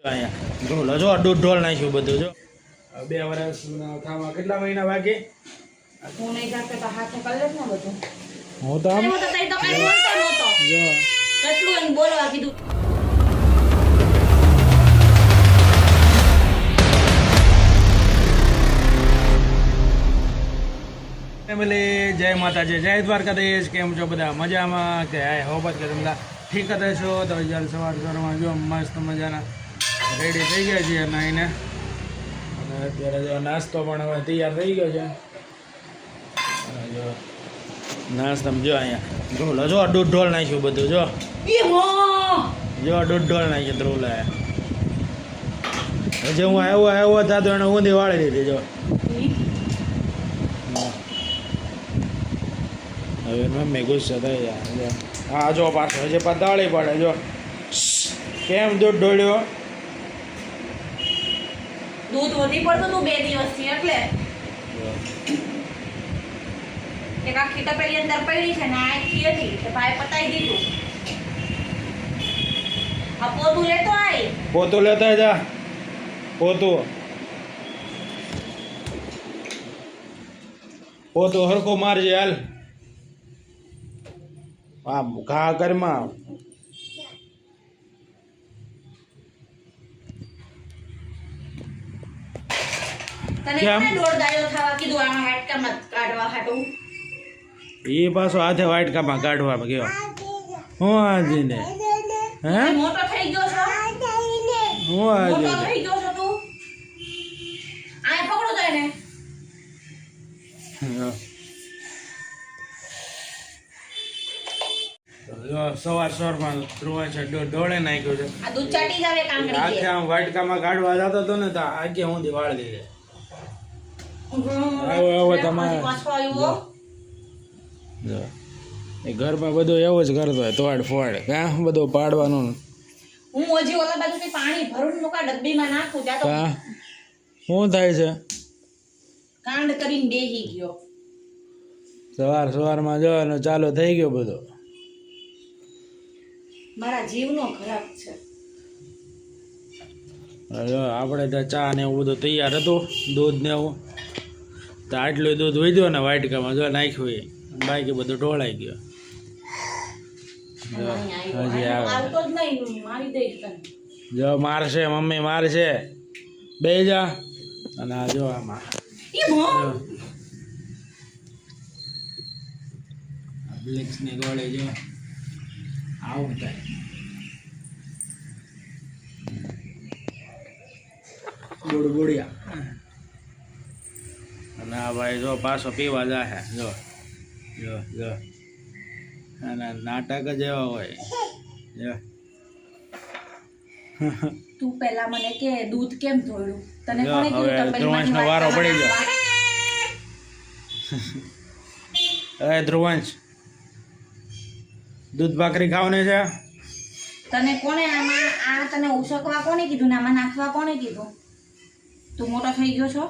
અહીંયા ઢોલ જો દૂધ ઢોલ નાખ્યું બધું જો 2 વર્ષ થવામાં કેટલા મહિના બાકી હું નહીં જાતે તો હાથ કલર જ ન બધું હું તો આમ હું તો કઈ બોલતો નહોતો જો કેટલું એને બોલવા કીધું ફેમિલી જય માતાજી જય દ્વારકાધીશ કેમ છો બધા મજામાં કે આય હોબત કે તમે ઠીક જ છો તો જ્યારે સવારમાં જો મસ્ત મજાના રેડી થઈ ગયા છીએ નાઈને અને અત્યારે જો નાસ્તો પણ હવે તૈયાર થઈ ગયો છે અને જો નાસ્તામાં જો અહીંયા ઢોલ જો દૂધ ઢોલ નાખ્યું બધું જો દૂધ ઢોલ નાખ્યું ધ્રુલ હજી હું આવ્યો થતો એને ઊંધી વાળી દીધી જો હવે મમ્મી ગુસ્સે થઈ જાય હા જો પાછો હજી પતાળી પડે જો કેમ દૂધ ઢોળ્યો દૂધ વધી પડતું તું 2 દિવસથી એટલે એક આખી તપેલી અંદર પડી છે ને આખી હતી તો ભાઈ પતાઈ દીધું આ પોતું લેતો આય પોતું લેતા જા પોતું હરખો મારજે હાલ આ ઘા કરમાં તને કોને દોડ ગાયો થાવા કીધું આમાં હાટકામાં કાઢવા હાટું એ પાછો હાથે વાટકામાં કાઢવામાં ગયો હું આજીને હે મોટો થઈ ગયો છો હું આજી મોટો થઈ ગયો છો તું આય પકડો તો એને સવારમાં ધ્રુવા છે ડોળે નાખ્યો છે આ દૂધ ચાટી જાવે કાંગડી આખે આમ વાટકામાં કાઢવા જતો હતો ને તો આગે હું વાળી દીધે આવો તમારે એ ઘરમાં બધું એવું જ કરતો હોય તોડ ફોડ કાં બધું પાડવાનું હું હજી ઓલા બાજુથી પાણી ભરું નોકા ડબ્બીમાં નાખું ત્યાં તો કાં શું થાય છે કાંડ કરીને બેહી ગયો સવારમાં જવાનું ચાલુ થઈ ગયો બધો મારા જીવનો ખરાબ છે આપણે તો ચા ને એવું બધું તૈયાર હતું દૂધ ને એવું તો આટલું દૂધ વધ્યું ને વાટકામાં જો નાખ્યું એ બાકી બધું ઢોળાઈ ગયો હજી આવે આવતો જ નહીં મારી દઈશ તને જો મારશે મમ્મી મારશે બે જા અને આ જો આમાં બ્લેક્સ ની ગોળી જો આવું થાય ગુડિયા અને આ ભાઈ જો પાછો પીવા જાહે જો જો જો અને નાટક જ એવા હોય જો તું પહેલા મને કે દૂધ કેમ ધોળ્યું તને જો કોણે હવે કીધું ધ્રુવંશનો વારો પડી ગયો એ ધ્રુવંશ દૂધ ભાખરી ખાવાની છે તને કોણે આમાં આ તને ઉસકવા કોણે કીધું ને આમાં નાખવા કોણે કીધું તું મોટો થઈ ગયો છો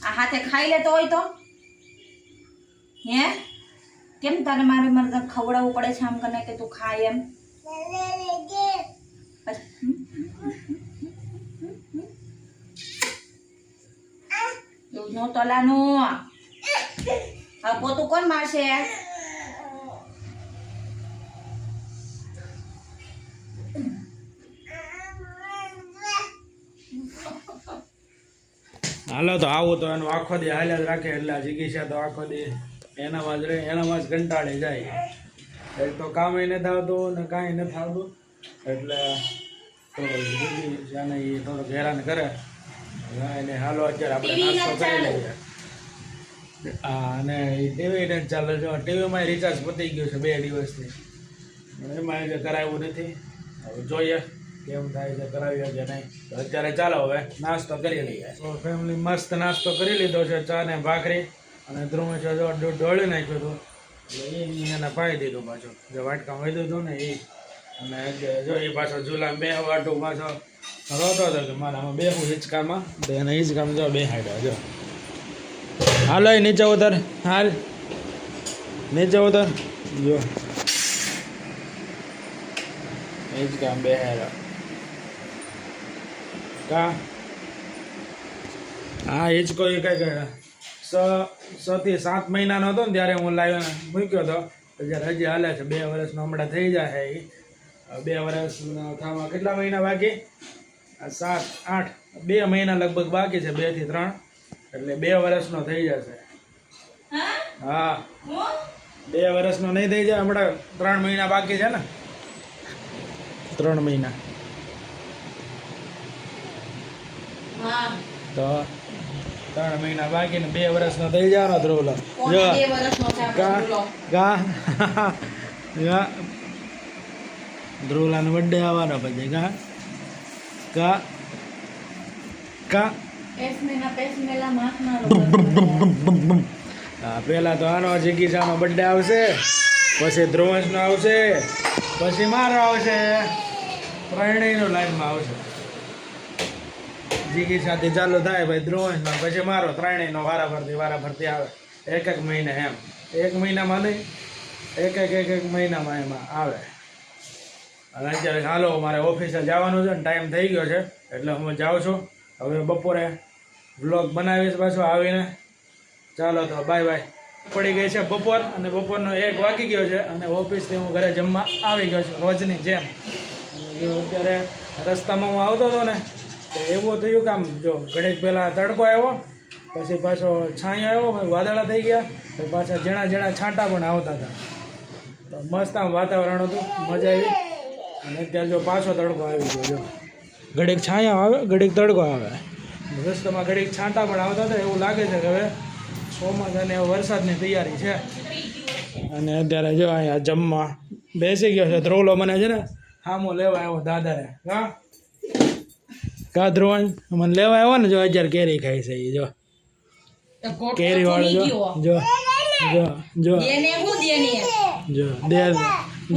આ હાથે ખાઈ લેતો હોય તો હે કેમ તારે મારે ખવડાવવું પડે છે આમ કને કે તું ખાય એમ દૂધનો તલાનો આ પોતું કોણ મારશે હાલો તો આવું તો એનો આખો દી હાલ્યા જ રાખે એટલે જિગીશા તો આખો દી એનામાં જ રહે એનામાં જ કંટાળી જાય એક તો કામે નથી આવતું ને કાંઈ નથી આવતું એટલે તો જિગીશાને એ થોડોક હેરાન કરે એને હાલો અત્યારે આપણે નાસ્તો કરી લઈએ હા અને એ ટીવી ને ચાલે જો ટીવીમાં રિચાર્જ પતી ગયું છે 2 દિવસથી એમાં જે કરાવ્યું નથી હવે જોઈએ કેમ થાય છે કરાવીએ કે નહીં તો અત્યારે ચાલો હવે નાસ્તો કરી લઈએ તો ફેમિલી મસ્ત નાસ્તો કરી લીધો છે ચા ને ભાખરી અને ધ્રુવે છે જો દૂધ ઢોળી નાખ્યું હતું એટલે એને પાઈ દીધું પાછું જે વાટકા વધ્યું હતું ને એ અને જો એ પાછો ઝૂલામાં બે વાટું પાછો રોતો હતો કે મારે આમાં બેહું હિંચકામાં તો એને હિંચકામાં જો બેહાડ્યો જો હાલો નીચે ઉતર હાલ નીચે ઉતર જો એ જ કામ બેહેરા કા હા એ જ કોઈ કંઈક 6 થી 7 મહિનાનો હતો ને ત્યારે હું લાવ્યો મૂક્યો હતો જ્યારે હજી હાલે છે 2 વર્ષનો હમણાં થઈ જાય એ 2 વર્ષ થવામાં કેટલા મહિના બાકી 7 8 2 મહિના લગભગ બાકી છે 2 થી 3 એટલે 2 વર્ષનો થઈ જશે હા 2 વર્ષનો નહીં થઈ જાય હમણાં 3 મહિના બાકી છે ને 3 મહિના તો 3 મહિના બાકી ને 2 વર્ષનો થઈ જવાનો ધ્રુવલો જો ગા ધ્રુવલાનો બર્થડે આવવાનો પછી કા કા કા હા પહેલા તો આનો જિગીસાનો બર્થડે આવશે પછી ધ્રુવંશનો આવશે પછી મારો આવશે ત્રણેયનો લાઈનમાં આવશે જીગી સાથે ચાલુ થાય ભાઈ ધ્રુવંશનો પછી મારો ત્રણેયનો વારા ફરતી આવે એક મહિને એમ એક મહિનામાં નહીં એક મહિનામાં એમાં આવે અને અત્યારે હાલો મારે ઓફિસે જવાનું છે ને ટાઈમ થઈ ગયો છે એટલે હું જાઉં છું હવે બપોરે વ્લોગ બનાવીશ પાછો આવીને ચાલો તો બાય બાય પડી ગઈ છે બપોર અને બપોરનો 1 વાગી ગયો છે અને ઓફિસથી હું ઘરે જમવા આવી ગયો છું રોજની જેમ અત્યારે રસ્તામાં હું આવતો હતો ને તો એવું થયું કે આમ જો ઘડીક પહેલાં તડકો આવ્યો પછી પાછો છાંયો આવ્યો વાદળા થઈ ગયા તો પાછા જણા છાંટા પણ આવતા હતા તો મસ્ત આમ વાતાવરણ હતું મજા આવી અને અત્યારે જો પાછો તડકો આવી ગયો જો ઘડીક છાંયો આવે ઘડીક તડકો આવે રસ્તામાં ઘડીક છાંટા પણ આવતા હતા એવું લાગે છે કે હવે ચોમાસાને વરસાદની તૈયારી છે અને અત્યારે જો અહીંયા જમવા બેસી ગયો છે ધ્રુવલો મને છે ને હામો લેવા આવ્યો દાદાને કા ધ્રુવન મને લેવા આવ્યો ને જો અત્યારે કેરી ખાઈ છે એ જો કેરી વાળો જો જો જો જો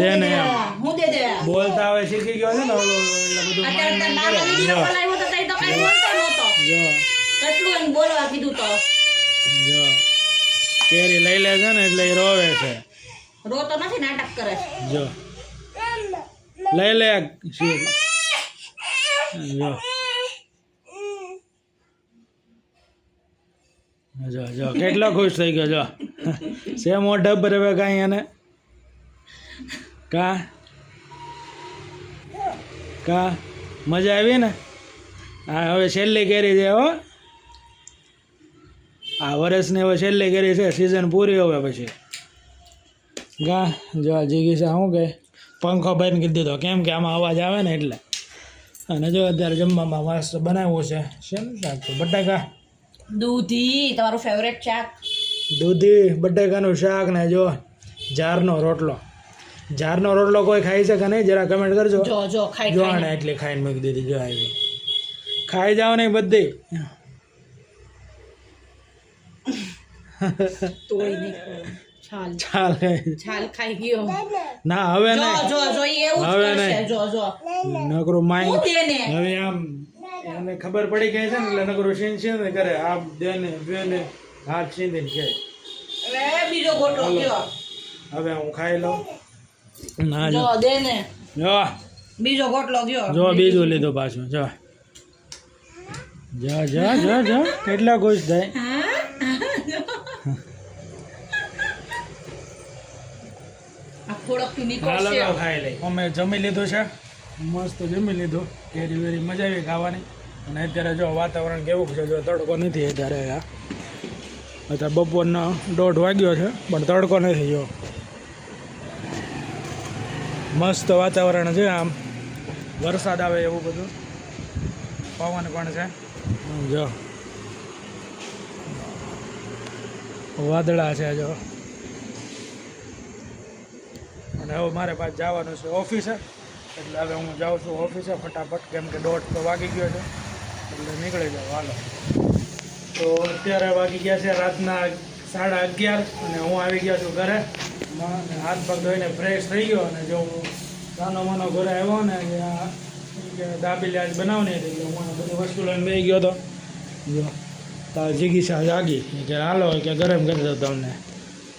દે ને બોલતા હવે શીખી ગયો છે ને ઓલો એટલે બધું જો કેરી લઈ લે છે ને એટલે એ રોવે છે રોતો નથી નાટક કરે જો લઈ લે જો જો કેટલો ખુશ થઈ ગયો જો સે મોઢા પર હવે કાંઈ એને કા મજા આવી ને હા હવે છેલ્લી કેરી છે હો આ વર્ષની હવે છેલ્લી કેરી છે સિઝન પૂરી હવે પછી જો જીગીસા શું કહે પંખો બંધ કરી દીધો કેમ કે આમાં અવાજ આવે ને એટલે અને જો અત્યારે જમવામાં મસ્ત બનાવ્યું છે શેનું શાક તો બટાકા દૂધી તમારું ફેવરેટ શાક દૂધી બટાકાનું શાક ને જો જારનો રોટલો કોઈ ખાઈ છે કે નહીં જરા કમેન્ટ કરજો જો ખાઈ જો આને એટલે ખાઈને મૂકી દીધી જો આવી ખાઈ જાવ નહીં બધી તોય નહીં છાલ ખાઈ ગયો ના હવે નહીં હવે નહીં નકરું માઈ હવે આમ એને ખબર પડી ગઈ છે ને એટલે નકરું છીન કરે આમ દેને હાથ છીંદીને કે બીજો ગોટો ગયો હવે હું ખાઈ લઉં ના જો દે ને જો બીજો ગોટલો ગયો જો બીજું લીધું પાછું જો કેટલા ખુશ થાય ખાઈ લઈ અમે જમી લીધું છે મસ્ત જમી લીધું કેરી વેરી મજા આવી ખાવાની અને અત્યારે જો વાતાવરણ કેવું છે જો તડકો નથી અત્યારે અત્યારે બપોરનો 1:30 વાગ્યો છે પણ તડકો નથી જો મસ્ત વાતાવરણ છે આમ વરસાદ આવે એવું બધું પવન પણ છે જો વાદળા છે જો અને હવે મારે પાછું જવાનું છે ઓફિસે એટલે હવે હું જાઉં છું ઓફિસે ફટાફટ કેમ કે 1:30 તો વાગી ગયો છે એટલે નીકળી જાઉં હાલો તો અત્યારે વાગી ગયા છે રાતના 11:30 અને હું આવી ગયો છું ઘરે હાથ પગ ધોઈને ફ્રેશ થઈ ગયો અને જો હું નાનો માનો ઘરે આવ્યો ને દાબેલી આજ બનાવની હતી એટલે હું બધી વસ્તુ લઈને બેસી ગયો હતો જો તાર જીગીસા જાગી કે હાલો કે ગરમ કરી દો તમને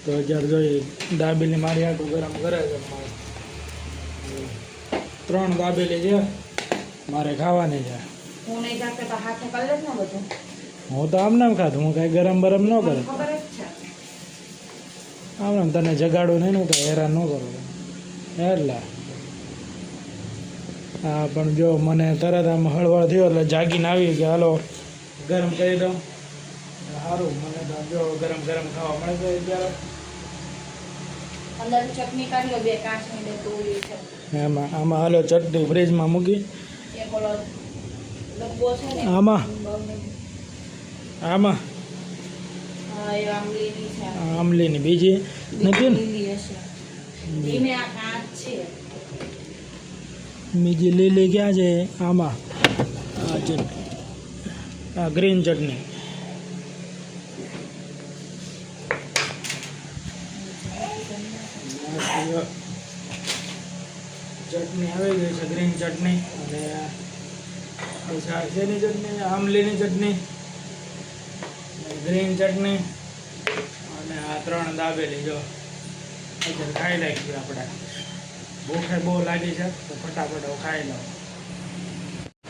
તો અત્યારે જોઈએ દાબેલી મારી આટલું ગરમ કરે છે 3 દાબેલી છે મારે ખાવાની છે. હું નહીં જાગતો તો હાથે કરી લે ને બધું. હું તો આમને એમ ખાધું, હું કાંઈ ગરમ બરમ ન કરું. ખબર જ છે. આમને તને જગાડું નહીં ને કાંઈ હેરાન ન કરું એટલે. હા પણ જો મને તરત આમ હળવળ થયો એટલે જાગીને આવી કે હાલો ગરમ કરી દઉં. સારું, મને તો જો ગરમ ગરમ ખાવા મળે છે અત્યારે. અંદર ચટણી કાઢી લો, 2 કાચની 2 તોડી છે. એમાં આમાં હાલો ચટણી ફ્રીજમાં મૂકી. એક ઓલો ડબ્બો છે ને આમાં આમાં હા, એ આંબલીની છે. આમલીની બીજી નથી ને? લીલી હશે. ધીમે આ કાચ છે. બીજી લીલી ક્યાં છે? આમાં આ ચટણી, આ ગ્રીન ચટણી. ચટણી આવી ગઈ છે, ગ્રીન ચટણી. અને શેની ચટણી? આમલીની ચટણી, ગ્રીન ચટણી અને આ 3 દાબેલી. જો અત્યારે ખાઈ નાખીએ આપણે. ભૂખે બહુ લાગી છે તો ફટાફટ હું ખાઈ લઉં.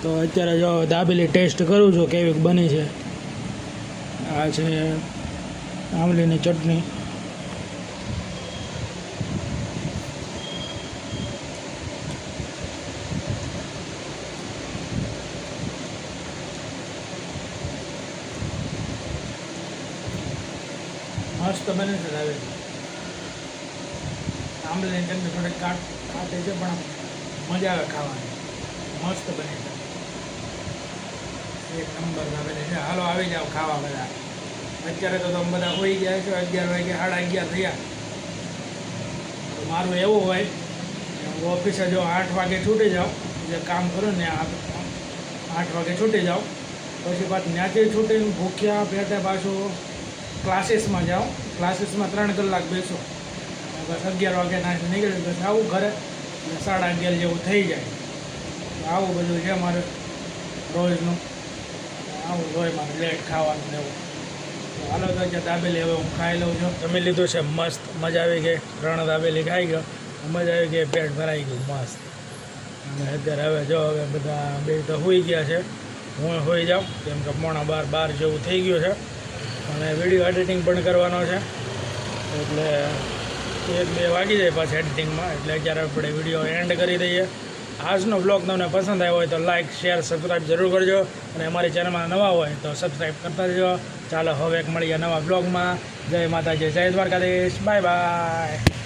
તો અત્યારે જો દાબેલી ટેસ્ટ કરું છું કેવી બની છે. આ છે આમલીની ચટણી. મસ્ત બને છે દાબેલી. આંબલીની ચટણી થોડીક કાટે છે પણ મજા આવે ખાવાની. મસ્ત બને છે, એક નંબર દાબેલી છે. હાલો આવી જાઓ ખાવા બધા. અત્યારે તો તમે બધા હોઈ ગયા છો, 11 વાગે 11:30 થયા. તો મારું એવું હોય કે હું ઓફિસે જો 8 વાગે છૂટી જાઉં, જે કામ કરું ને 8 વાગે છૂટી જાઉં, પછી પાછું ત્યાંથી છૂટીને ભૂખ્યા પેટે પાછું ક્લાસીસમાં જાઉં. ક્લાસીસમાં 3 કલાક બેસું, બસ 11 વાગે નાખી નીકળી બસ આવું ઘરે અને 11:30 જેવું થઈ જાય. આવું બધું છે મારે રોજનું. આવું હોય મારે લેટ ખાવાનું ને એવું. હાલો તો કે દાબેલી હવે હું ખાઈ લઉં છું. જમી લીધું છે, મસ્ત મજા આવી ગઈ. 3 દાબેલી ખાઈ ગયો, મજા આવી ગઈ, પેટ ભરાઈ ગયું મસ્ત. અને અત્યારે હવે જો હવે બધા બે તો સૂઈ ગયા છે, હું સૂઈ જાઉં કેમ કે 11:15 જેવું થઈ ગયું છે. અને વિડીયો એડિટિંગ પણ કરવાનો છે એટલે 1-2 વાગી જાય પાછું એડિટિંગમાં. એટલે અત્યારે આપણે વિડીયો એન્ડ કરી દઈએ. આજનો બ્લોગ તમને પસંદ આવ્યો હોય તો લાઇક, શેર, સબસ્ક્રાઈબ જરૂર કરજો. અને અમારી ચેનલમાં નવા હોય તો સબસ્ક્રાઈબ કરતા જજો. ચાલો હવે એક મળીએ નવા બ્લોગમાં. જય માતાજી, જય દ્વારકાધીશ, બાય બાય.